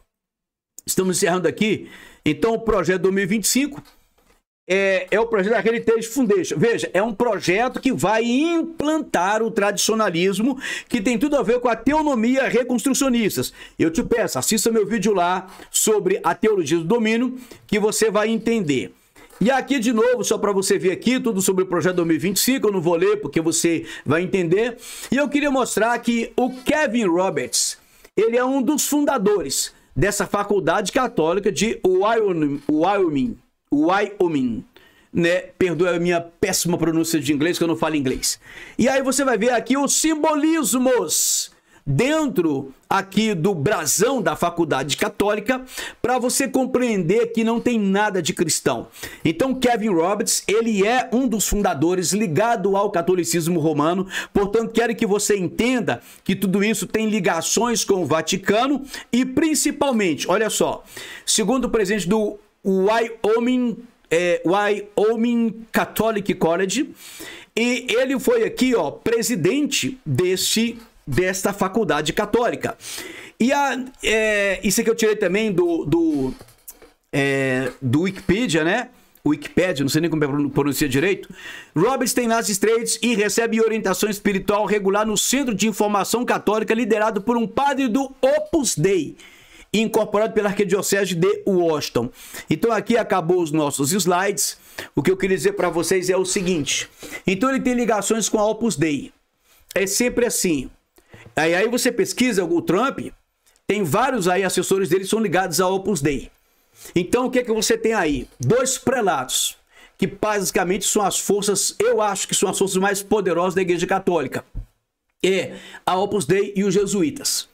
estamos encerrando aqui. Então, o projeto 2025 é o projeto da Heritage Foundation. Veja, é um projeto que vai implantar o tradicionalismo, que tem tudo a ver com a teonomia reconstrucionistas. Eu te peço, assista meu vídeo lá sobre a teologia do domínio, que você vai entender. E aqui de novo, só para você ver aqui, tudo sobre o projeto 2025, eu não vou ler porque você vai entender. E eu queria mostrar que o Kevin Roberts, ele é um dos fundadores dessa faculdade católica de Wyoming, né? Perdoe a minha péssima pronúncia de inglês, que eu não falo inglês. E aí você vai ver aqui os simbolismos dentro aqui do brasão da faculdade católica, para você compreender que não tem nada de cristão. Então Kevin Roberts, ele é um dos fundadores ligado ao catolicismo romano, portanto quero que você entenda que tudo isso tem ligações com o Vaticano e principalmente, olha só, segundo o presidente do Wyoming Catholic College, e ele foi aqui, ó, presidente desta faculdade católica. E isso aqui eu tirei também do Wikipedia, né? Wikipedia, não sei nem como pronuncia direito. Roberts tem nasce estreitos e recebe orientação espiritual regular no Centro de Informação Católica, liderado por um padre do Opus Dei, incorporado pela Arquidiocese de Washington. Então aqui acabou os nossos slides. O que eu queria dizer para vocês é o seguinte. Então ele tem ligações com a Opus Dei. É sempre assim. Aí você pesquisa o Trump, tem vários aí assessores dele que são ligados ao Opus Dei. Então o que é que você tem aí? Dois prelados, que basicamente são as forças, eu acho que são as forças mais poderosas da Igreja Católica. É a Opus Dei e os jesuítas.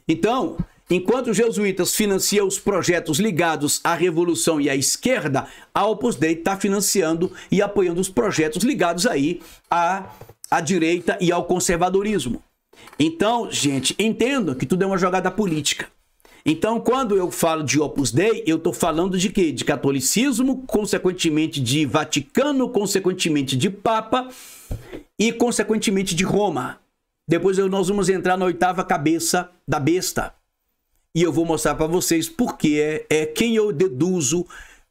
Então, enquanto os jesuítas financiam os projetos ligados à revolução e à esquerda, a Opus Dei está financiando e apoiando os projetos ligados aí à direita e ao conservadorismo. Então, gente, entendam que tudo é uma jogada política. Então, quando eu falo de Opus Dei, eu estou falando de quê? De catolicismo, consequentemente de Vaticano, consequentemente de Papa e consequentemente de Roma. Depois nós vamos entrar na oitava cabeça da besta. E eu vou mostrar para vocês porque quem eu deduzo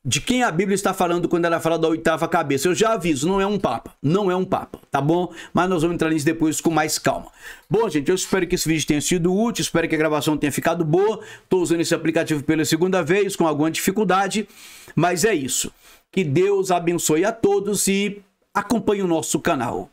de quem a Bíblia está falando quando ela fala da oitava cabeça. Eu já aviso, não é um papa. Não é um papa, tá bom? Mas nós vamos entrar nisso depois com mais calma. Bom, gente, eu espero que esse vídeo tenha sido útil, espero que a gravação tenha ficado boa. Estou usando esse aplicativo pela segunda vez, com alguma dificuldade, mas é isso. Que Deus abençoe a todos e acompanhe o nosso canal.